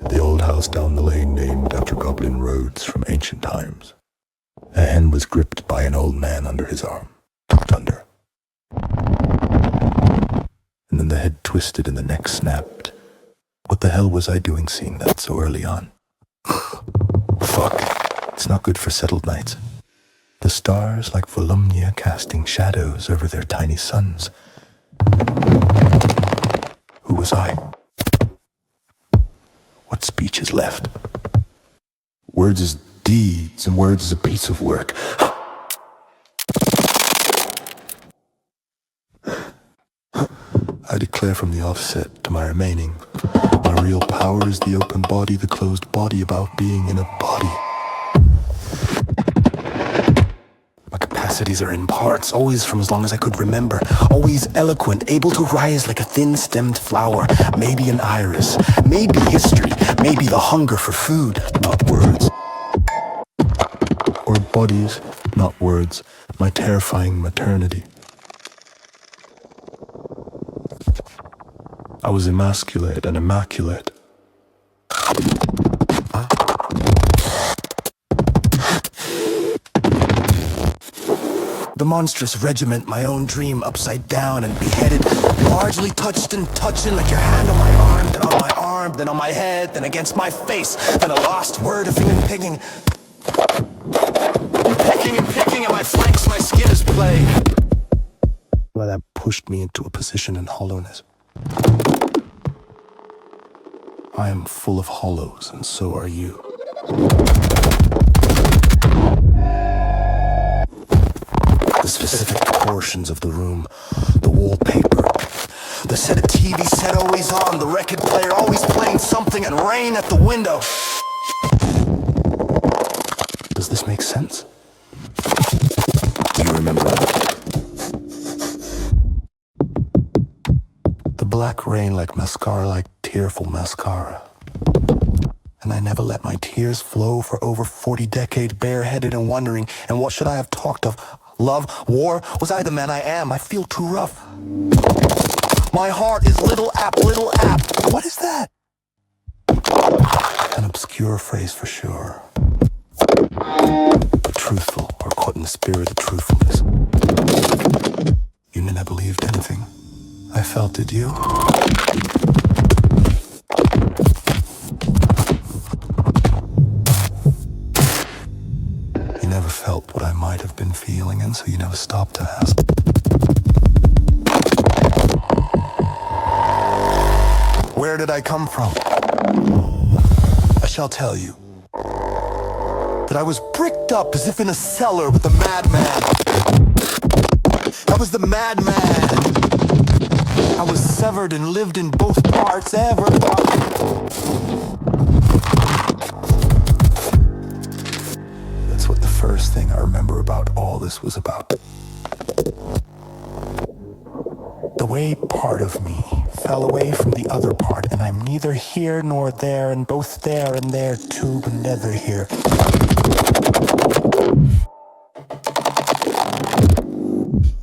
The old house down the lane named after goblin roads from ancient times. A hen was gripped by an old man under his arm, tucked under. And then the head twisted and the neck snapped. What the hell was I doing seeing that so early on? Fuck. It's not good for settled nights. The stars like Volumnia casting shadows over their tiny suns. Who was I? What speech is left? Words is deeds, and words is a piece of work. I declare from the offset to my remaining, my real power is the open body, the closed body about being in a body. My capacities are in parts, always from as long as I could remember, always eloquent, able to rise like a thin-stemmed flower, maybe an iris, maybe history, maybe the hunger for food, not words. Or bodies, not words, my terrifying maternity. I was emasculate and immaculate. The monstrous regiment, my own dream, upside down and beheaded, largely touched and touching like your hand on my arm, then on my arm, then on my head, then against my face, then a lost word of finger picking. Picking and picking at my flanks, my skin is play. Well, that pushed me into a position in hollowness. I am full of hollows, and so are you. The specific portions of the room, the wallpaper, the set of TV set always on, the record player always playing something, and rain at the window. Does this make sense? Do you remember that? The black rain like mascara, like tearful mascara. And I never let my tears flow for over 40 decades, bareheaded and wondering, and what should I have talked of? Love? War? Was I the man I am? I feel too rough. My heart is little app, little app. What is that? An obscure phrase for sure. But truthful, or caught in the spirit of truthfulness. You never believed anything I felt, did you? You never felt what I might have been feeling, and so you never stopped to ask. Where did I come from? I shall tell you that I was bricked up as if in a cellar with a madman. I was the madman. I was severed and lived in both parts ever. That's what the first thing I remember about all this was about. The way part of me fell away from the other part, and I'm neither here nor there, and both there and there too, but never here.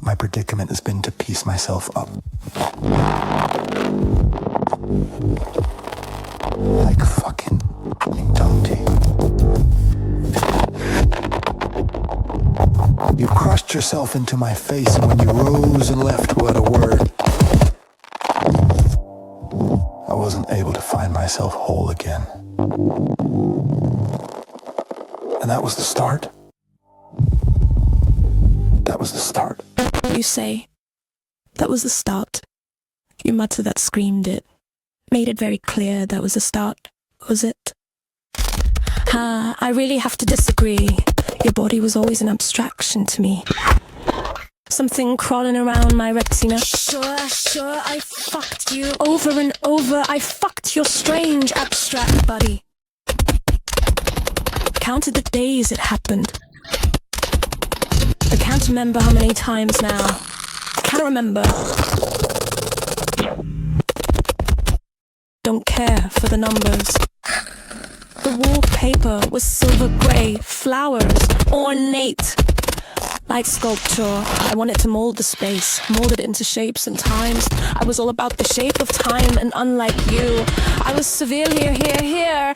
My predicament has been to piece myself up. Like fucking Dumpty. You crushed yourself into my face, and when you rose and left without a word, I wasn't able to find myself whole again. And that was the start. That was the start. You say, that was the start. You mutter that screamed it. Made it very clear that was the start, was it? I really have to disagree. Your body was always an abstraction to me. Something crawling around my retina. Sure, I fucked you over and over. I fucked your strange, abstract body. Counted the days it happened. I can't remember how many times now. I can't remember. don't care for the numbers. The wallpaper was silver grey, flowers, ornate. Like sculpture, I wanted to mold the space, mold it into shapes and times. I was all about the shape of time, and unlike you, I was severe here.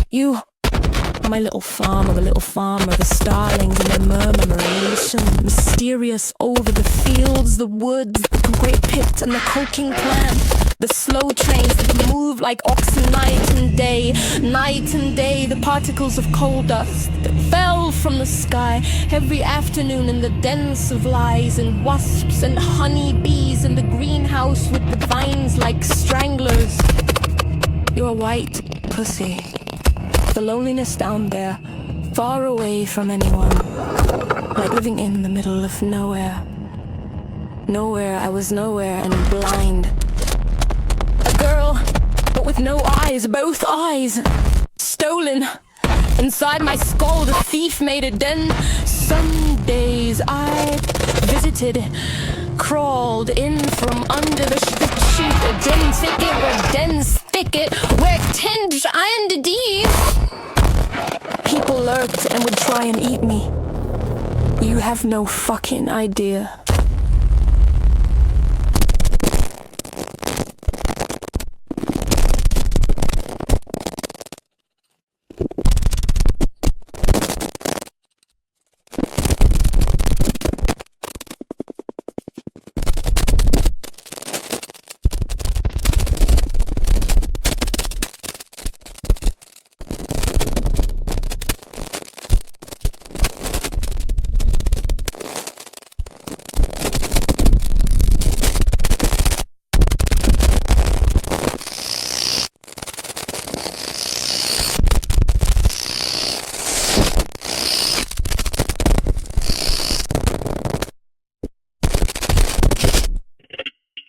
You are my little farmer, the starlings and their murmuration, mysterious over the fields, the woods, the great pit and the coking plant. The slow trains that move like oxen night and day, the particles of coal dust that fell from the sky every afternoon in the dens of lies, and wasps and honey bees in the greenhouse with the vines like stranglers. You're white, pussy. The loneliness down there, far away from anyone, like living in the middle of nowhere. Nowhere, I was nowhere and blind. A girl, but with no eyes, both eyes, stolen. Inside my skull, the thief made a den. Some days I visited, crawled in from under the sheet, a dense thicket, where tinge and deep. People lurked and would try and eat me. You have no fucking idea.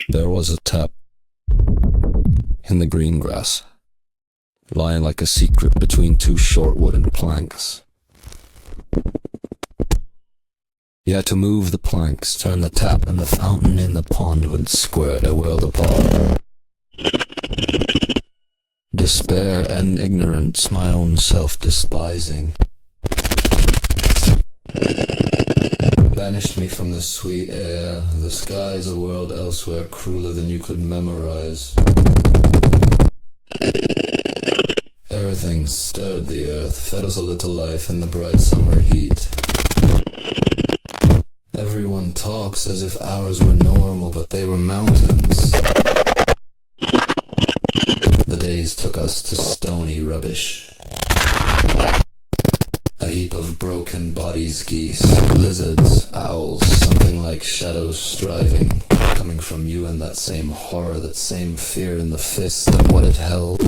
There was a tap in the green grass, lying like a secret between two short wooden planks. You had to move the planks, turn the tap, and the fountain in the pond would squirt a world apart. Despair and ignorance, my own self-despising, banished me from the sweet air. The sky's a world elsewhere, crueler than you could memorize. Everything stirred the earth, fed us a little life in the bright summer heat. Everyone talks as if ours were normal, but they were mountains. The days took us to stony rubbish. A heap of broken bodies, geese, lizards, owls, something like shadows striving, coming from you, and that same horror, that same fear in the fist of what it held.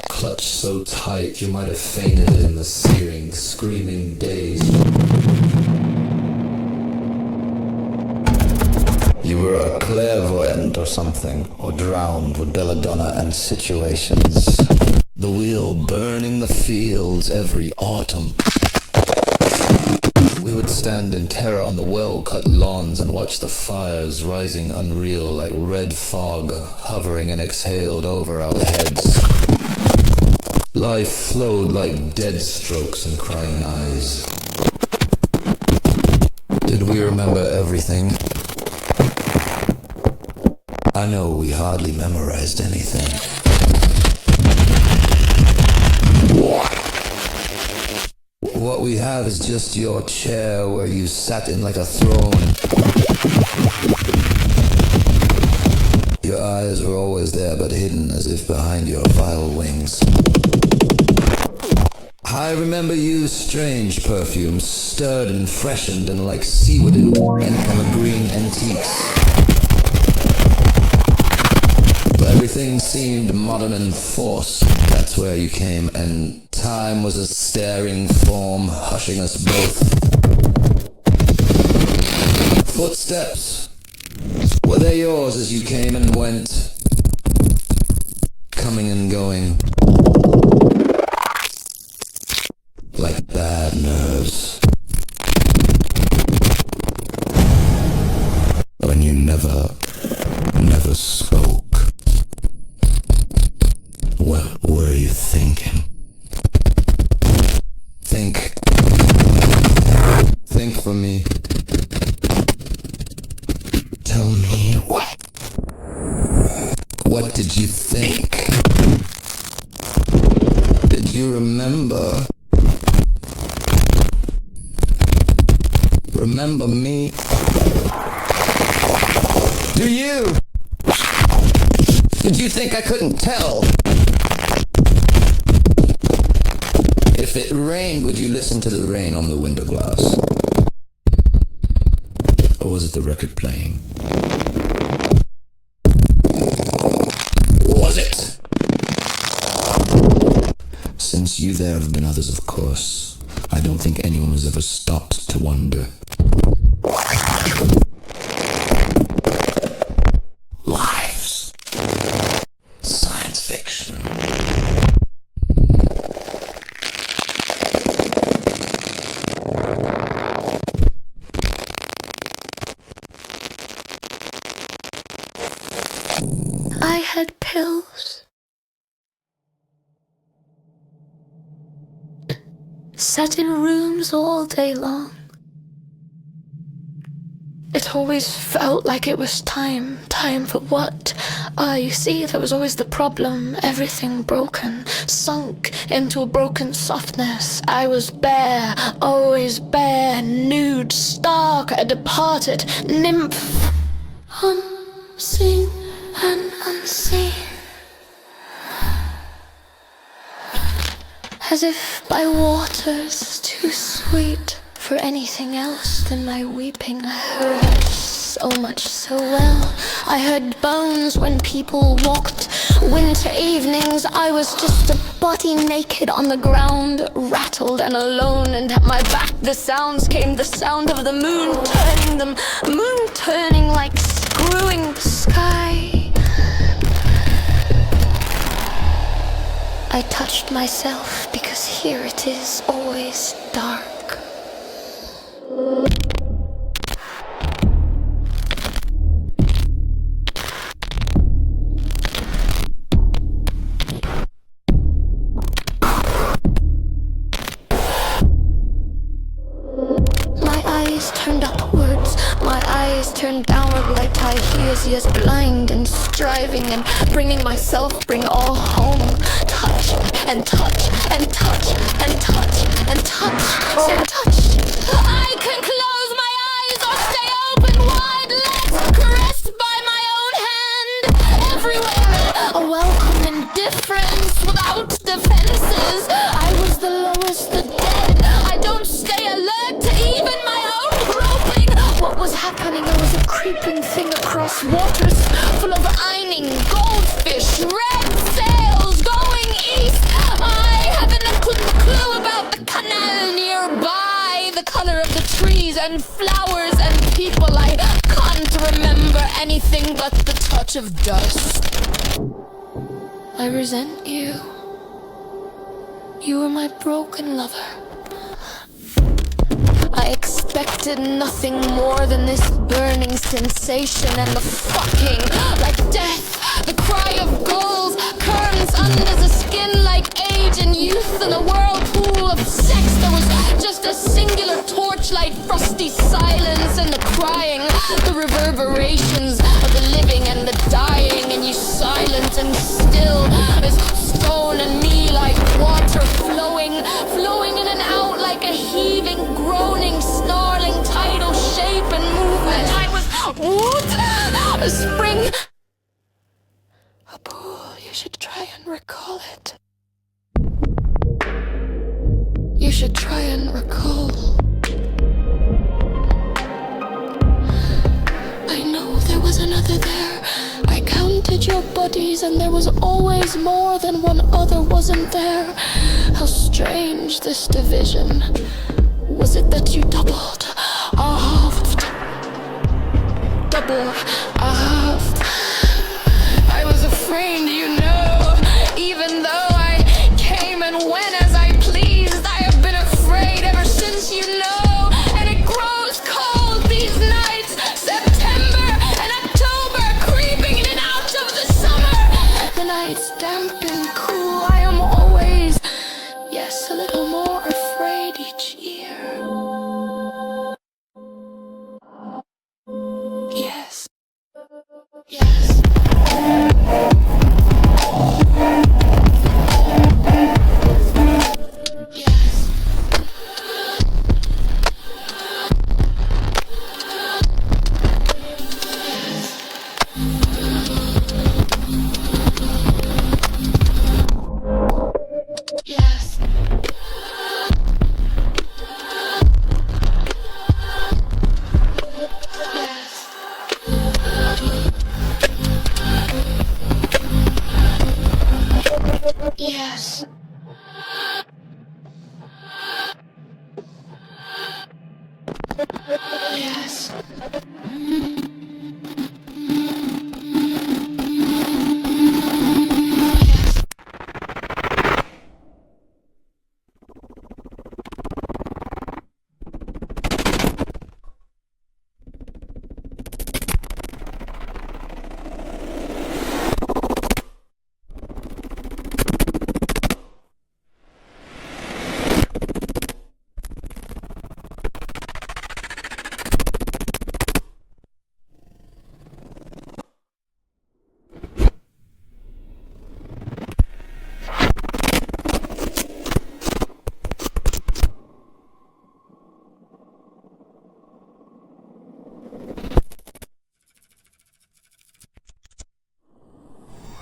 Clutched so tight you might have fainted in the searing, screaming days. You were a clairvoyant or something, or drowned with belladonna and situations. The wheel burning the fields every autumn. We would stand in terror on the well-cut lawns and watch the fires rising unreal like red fog hovering and exhaled over our heads. Life flowed like dead strokes and crying eyes. Did we remember everything? I know we hardly memorized anything. What we have is just your chair where you sat in like a throne. Your eyes were always there but hidden as if behind your vile wings. I remember you, strange perfumes, stirred and freshened and like seaweed and evergreen antiques. Everything seemed modern and forced. That's where you came, and time was a staring form, hushing us both. Footsteps, were they yours as you came and went? Coming and going, like bad nerves. Or never spoke. What were you thinking? Think for me. Tell me what? What did you think? Did you remember? Remember me? Do you? Did you think I couldn't tell? If it rained, would you listen to the rain on the window glass? Or was it the record playing? Was it? Since you there have been others, of course. I don't think anyone has ever stopped to wonder. Lives. Science fiction. I had pills. Sat in rooms all day long. It always felt like it was time for what? You see, that was always the problem. Everything broken, sunk into a broken softness. I was bare, always bare, nude, stark, a departed nymph. Unseen and unseen. As if by waters too sweet for anything else than my weeping. I heard so much so well. I heard bones when people walked. Winter evenings, I was just a body naked on the ground, rattled and alone, and at my back the sounds came, the sound of the moon turning like screwing the sky. I touched myself because here it is always dark. My eyes turned upwards, my eyes turned downward like high heels, yes, blind and striving and bring all home. Touch and touch and touch and touch and touch and touch. I can close my eyes or stay open wide, legs caressed by my own hand. Everywhere a welcome indifference without defenses. I was the lowest, the dead. I don't stay alert to even my own groping. What was happening? There was a creeping thing across waters full of ironing, goldfish, red sails going east. I haven't a clue about the canal nearby, the color of the trees and flowers and people. I can't remember anything but the touch of dust. I resent you. You were my broken lover. I expected nothing more than this burning sensation and the fucking, like death, the cry of gulls, currents under the skin like age and youth in a whirlpool of sex. There was just a singular torchlight, frosty silence and the crying, the reverberations of the living and the dying, and you silent and still as stone and me like water flowing in and out like a heaving, groaning, snarling, tidal shape and movement. I was what? A spring, a pool. You should try and recall it. You should try and recall. I know there was another there. I counted your bodies and there was always more than one other, wasn't there? How strange this division. Was it that you doubled, halved, double, halved? I was afraid, you know, even though I came and went as I pleased. I have been afraid ever since, you know, and it grows cold these nights, September, and I'm Yes.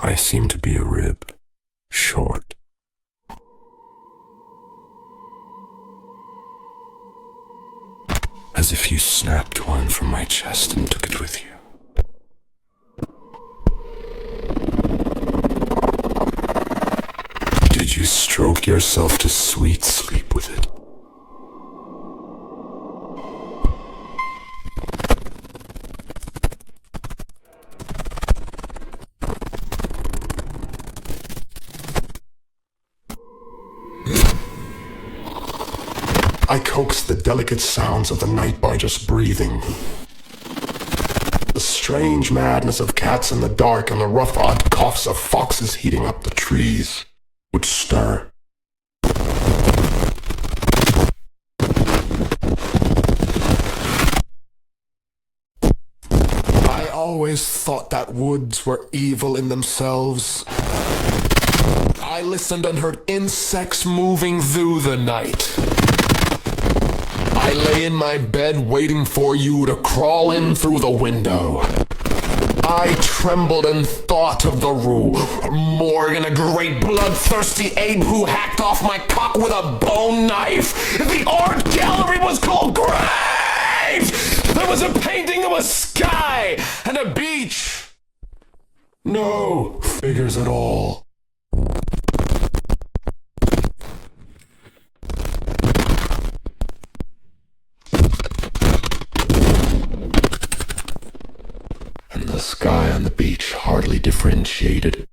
I seem to be a rib, short. As if you snapped one from my chest and took it with you. Did you stroke yourself to sweet sleep with it? I coaxed the delicate sounds of the night by just breathing. The strange madness of cats in the dark and the rough odd coughs of foxes heating up the trees would stir. I always thought that woods were evil in themselves. I listened and heard insects moving through the night. I lay in my bed waiting for you to crawl in through the window. I trembled and thought of the rue. Morgan, a great bloodthirsty ape who hacked off my cock with a bone knife. The art gallery was called Graves! There was a painting of a sky and a beach. No figures at all. The sky on the beach hardly differentiated.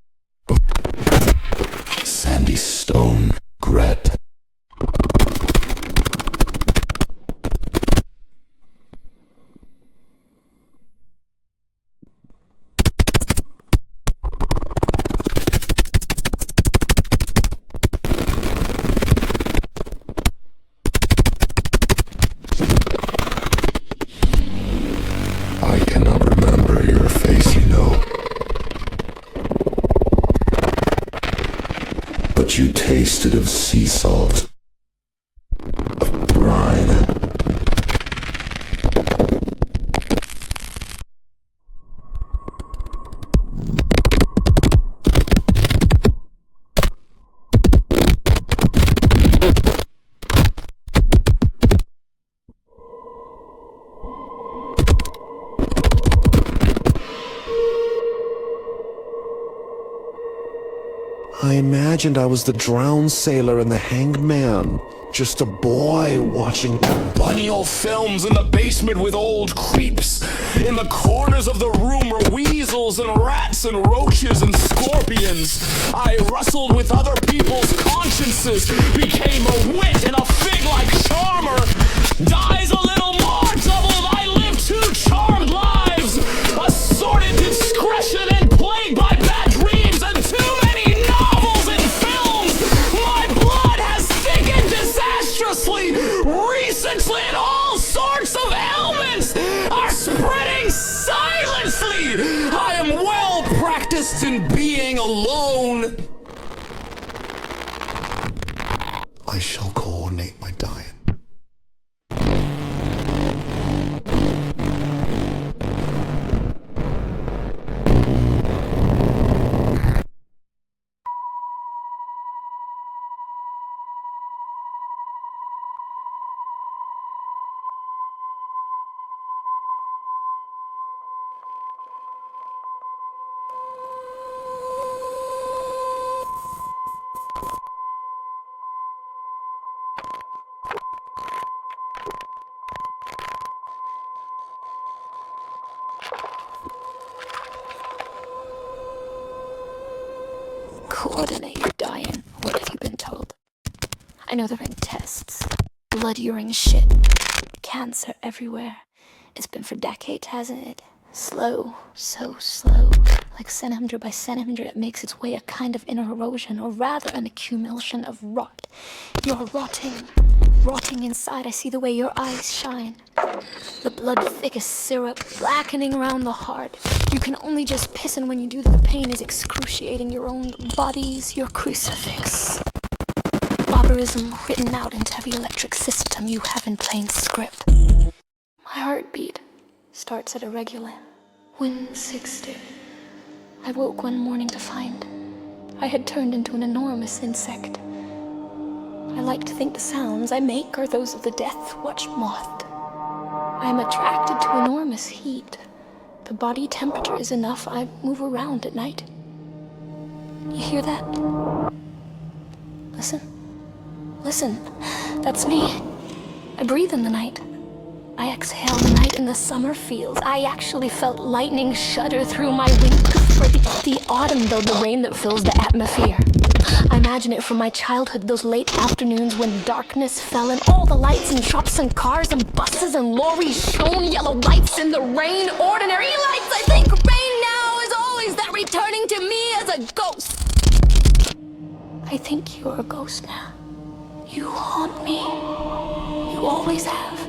Sandy stone, grit. I cannot remember your face, you know. But you tasted of sea salt, of brine. I imagined I was the drowned sailor and the hanged man. Just a boy watching bunnial films in the basement with old creeps. In the corners of the room were weasels and rats and roaches and scorpions. I wrestled with other people's consciences, became a wit and a fig-like charmer. Dies a little more doubled, I live two charmed lives. A sordid discretion and plagued by bad dreams and too many novels and films. My blood has thickened disastrously recently, and all sorts of ailments are spreading silently. I am well practiced in being alone. I shall coordinate my diet. coordinate your dying. What have you been told? I know they're in tests. Blood, urine, shit. Cancer everywhere. It's been for decades, hasn't it? Slow, so slow. Like centimeter by centimeter, it makes its way a kind of inner erosion, or rather an accumulation of rot. You're rotting inside. I see the way your eyes shine. The blood thick as syrup, blackening around the heart. You can only just piss, and when you do, the pain is excruciating. Your own body's your crucifix. Barbarism written out into every electric system you have in plain script. My heartbeat starts at irregular 160. I woke one morning to find I had turned into an enormous insect. I like to think the sounds I make are those of the death watch moth. I am attracted to enormous heat. The body temperature is enough. I move around at night. You hear that? Listen, that's me. I breathe in the night. I exhale the night in the summer fields. I actually felt lightning shudder through my wings. For the autumn, though, the rain that fills the atmosphere. I imagine it from my childhood, those late afternoons when darkness fell and all the lights and shops and cars and buses and lorries shone yellow lights in the rain. Ordinary lights. I think rain now is always that returning to me as a ghost. I think you're a ghost now. You haunt me. You always have.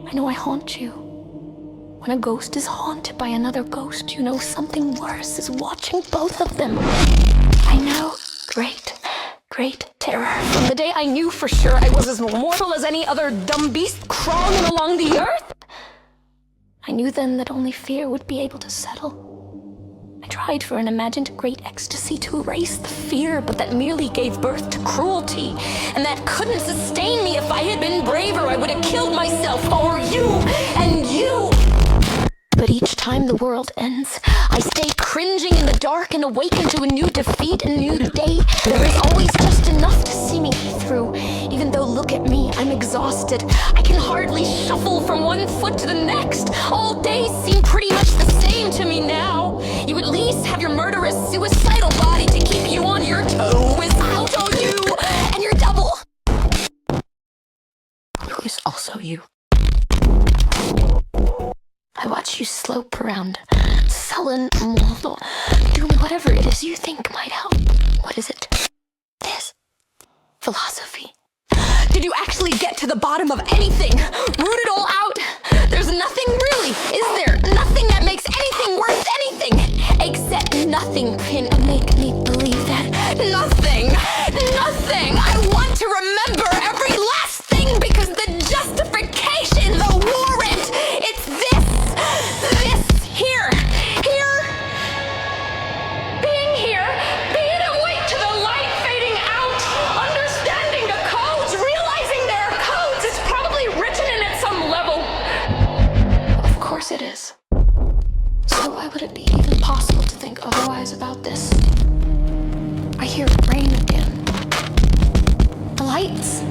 I know I haunt you. When a ghost is haunted by another ghost, you know something worse is watching both of them. I know. Great terror. From the day I knew for sure I was as mortal as any other dumb beast crawling along the earth, I knew then that only fear would be able to settle. I tried for an imagined great ecstasy to erase the fear, but that merely gave birth to cruelty. And that couldn't sustain me. If I had been braver, I would have killed myself for you and you. But each time the world ends, I stay cringing in the dark and awaken to a new defeat, a new day. There is always just enough to see me through. Even though, look at me, I'm exhausted. I can hardly shuffle from one foot to the next. All days seem pretty much the same to me now. You at least have your murderous, suicidal body to keep you on your toes. I'll show you and your double, who is also you. I watch you slope around, sullen, mortal, doing whatever it is you think might help. What is it? This. Philosophy. Did you actually get to the bottom of anything? Root it all out? There's nothing really, is there? Nothing that makes anything worth anything. Except nothing can make me believe that. Nothing. I want to remember every last thing because the justification, the warrant, it's this here. Being awake to the light fading out, understanding the codes, realizing there are codes. It's probably written in at some level. Of course it is. So why would it be even possible to think otherwise about this? I hear rain again. The lights.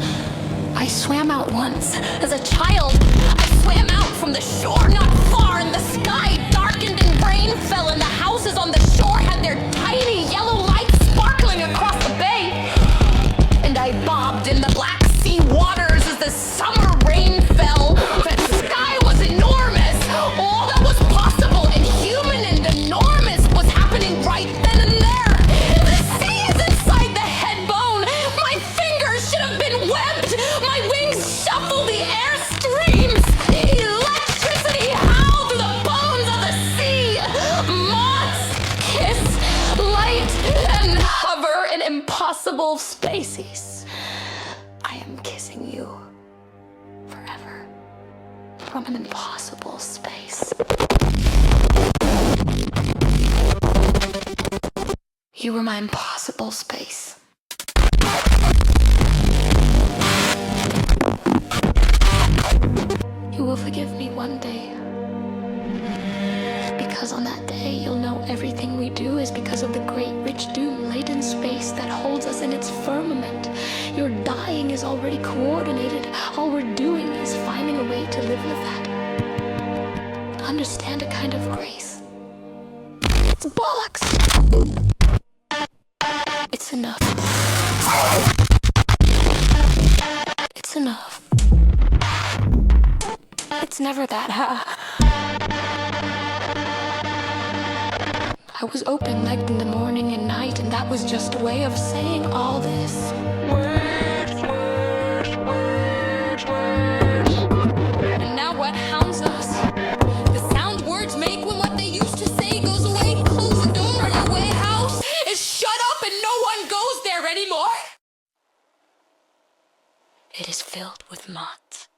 I swam out once. As a child, I swam out from the shore not far, and the sky darkened and rain fell, and the houses on the shore had their tiny yellow lights sparkling across the bay. And I bobbed in the Black Sea waters as the summer rain fell. The sky was enormous. All that was possible and human and enormous was happening right then and there. The sea is inside the head bone. My fingers should have been webbed. My wings shuffle the air streams. Electricity howl through the bones of the sea. Moths kiss light and hover in impossible spaces. I am kissing you forever from an impossible space. You were my impossible space. You will forgive me one day. Because on that day, you'll know everything we do is because of the great rich doom laid in space that holds us in its firmament. Your dying is already coordinated. All we're doing is finding a way to live with that. Understand a kind of grace. It's bollocks. It's enough. It's enough. It's never that high. I was open-legged in the morning and night, and that was just a way of saying all this. Words, words, words, words. And now what hounds us? The sound words make when what they used to say goes away. Close the door and your way house is shut up and no one goes there anymore. It is filled with moths.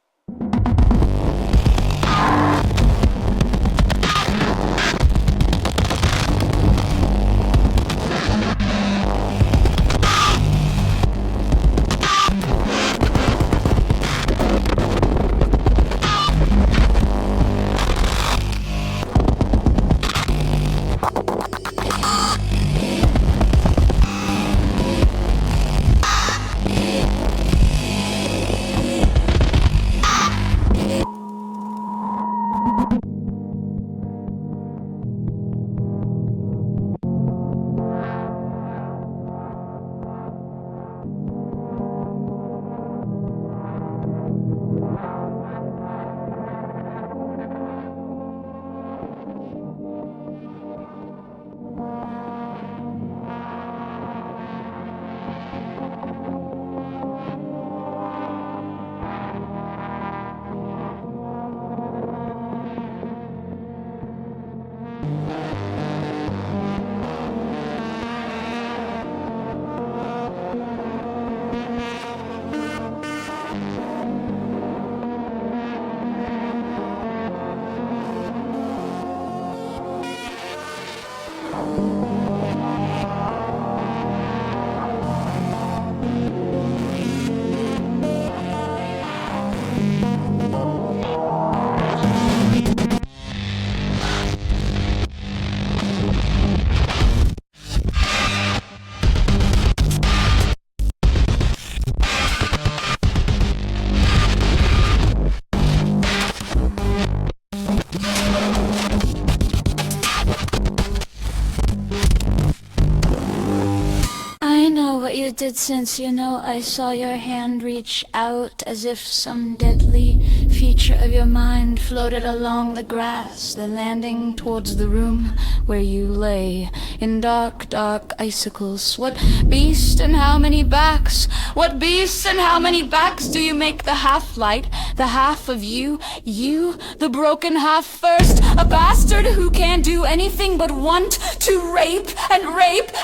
You did, since I saw your hand reach out as if some deadly feature of your mind floated along the grass, then landing towards the room where you lay in dark, dark icicles. What beast and how many backs? What beasts and how many backs do you make the half-light, the half of you, the broken half first, a bastard who can't do anything but want to rape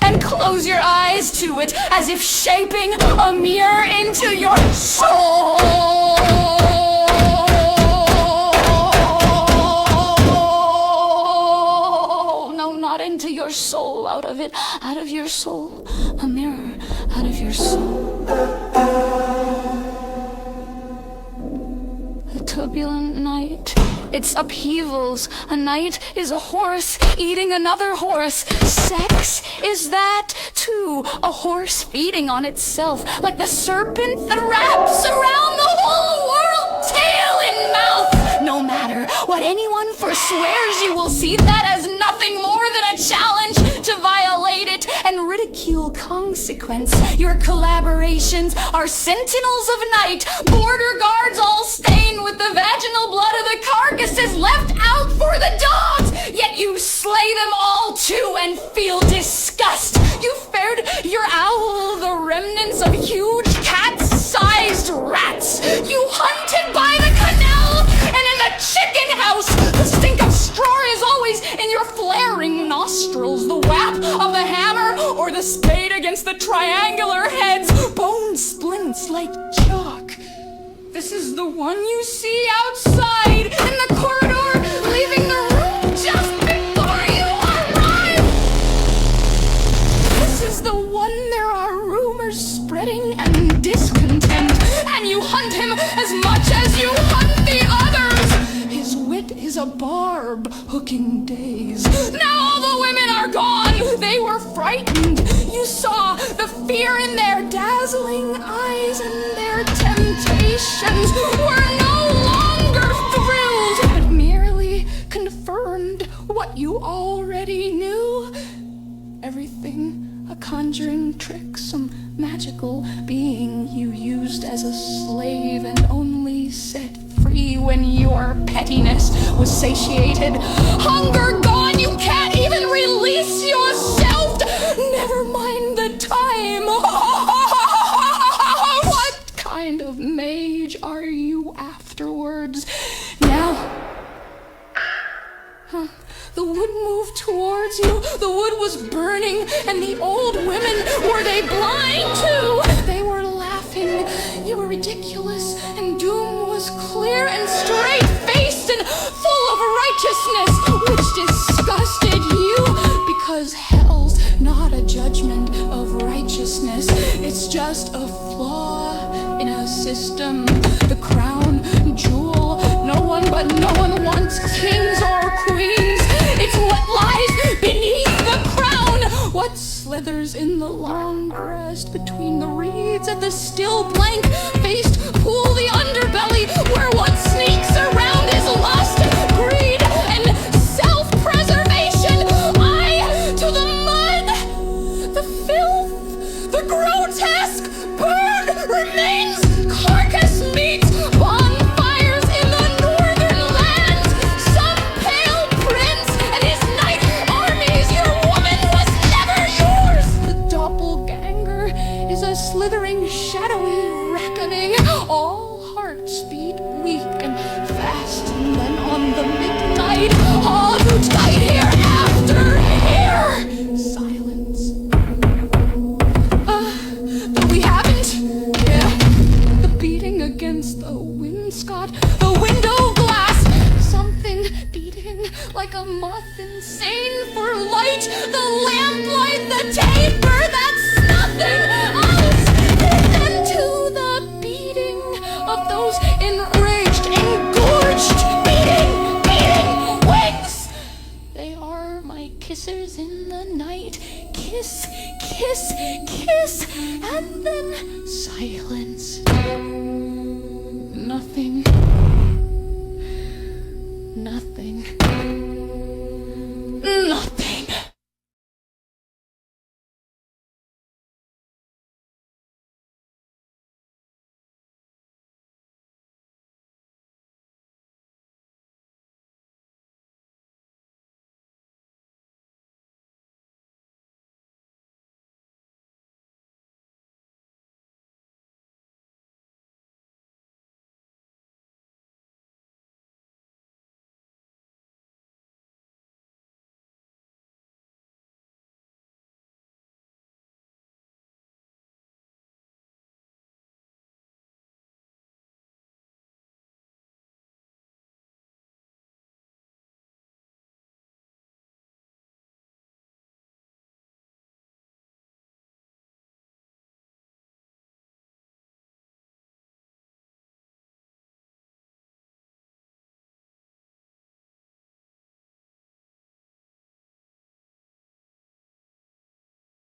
and close your eyes to it, as if shaping a mirror into your soul. No, not into your soul, out of it, out of your soul, a mirror out of your soul. A turbulent night, its upheavals. A night is a horse eating another horse. Sex is that too, a horse feeding on itself, like the serpent that wraps around the whole world, tail in mouth. No matter what anyone forswears, you will see that as nothing more than a challenge to violate it and ridicule consequence. Your collaborations are sentinels of night, border guards all stained with the vaginal blood of the carcasses left out for the dogs, yet you slay them all too and feel disgust. You fed your owl the remnants of huge cat-sized rats. You hunted by the canal, and in the chicken house, the stink of straw is always in your flaring nostrils. The whap of the hammer or the spade against the triangular heads, bone splints like chalk. This is the one you see outside in the corridor, leaving the room just before you arrive. This is the one there are rumors spreading and discontent, and you hunt him as much as you hunt the others. His wit is a barb hooking days. Now all the women are gone. They were frightened. You saw the fear in their dazzling eyes, and their temptations were no longer thrills, but merely confirmed what you already knew. Everything a conjuring trick, some magical being you used as a slave and only set free when your pettiness was satiated. Hunger gone, you can't even release yourself. Never mind the time. What kind of mage are you afterwards? Now, the wood moved towards you. The wood was burning, and the old women, were they blind too? They were laughing. You were ridiculous, and doom was clear and straight-faced and full of righteousness, which disgusted you, because hell's not a judgment of righteousness. It's just a flaw in a system. The crown jewel, no one wants kings or queens. It's what lies beneath the crown, what slithers in the long grass between the reeds at the still blank-faced pool, the underbelly where what sneaks around is lust, greed, and self-preservation. To the mud, the filth, the grotesque, burn remains, carcass meat, bonfires in the northern lands, some pale prince and his night armies. Your woman was never yours. The doppelganger is a slithering, shadowy reckoning. All hearts beat weak and fast, and then on the midnight, all who died hereafter hear silence. But we haven't. Yeah, the beating against the wainscot, the window glass, something beating like a moth insane for light, the lamplight, the taper, that's nothing else. Then to the beating of those enraged, engorged, beating wings. They are my kissers in the night. Kiss, kiss, kiss, and then silence. Nothing.